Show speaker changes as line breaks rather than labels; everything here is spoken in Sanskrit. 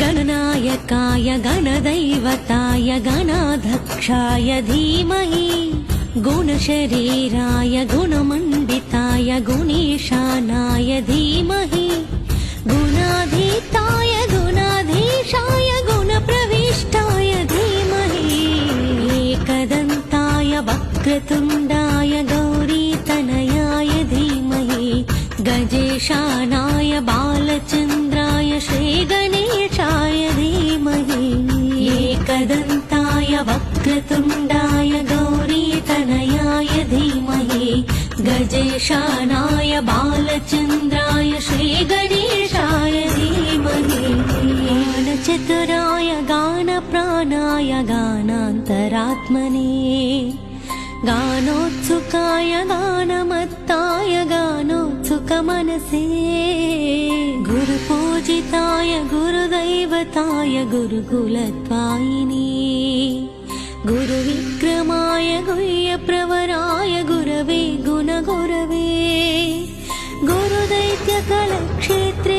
गणनायकाय गणदैवताय गणाध्यक्षाय धीमहि गुणशरीराय गुणमण्डिताय गुणीशानाय धीमहि गुणाधीताय गुणाधीशाय गुणप्रविष्टाय धीमहि एकदन्ताय वक्रतुण्डाय गौरीतनयाय धीमहि गजेशानाय बालचन्द्राय श्रीगणेशाय धीमहि एकदन्ताय वक्रतुण्डाय गौरीतनयाय धीमहि गजेशानाय बालचन्द्राय श्रीगणेशाय धीमहि गानचतुराय गानप्राणाय गानान्तरात्मने गानोत्सुकाय गानमत्ताय गानोत्सुकमनसे गुरुपूजिताय गुरुदैवताय गुरुकुलत्वायिने गुरुविक्रमाय गुह्यप्रवराय गुरवे गुणगुरवे गुरुदैत्यकलक्षेत्रे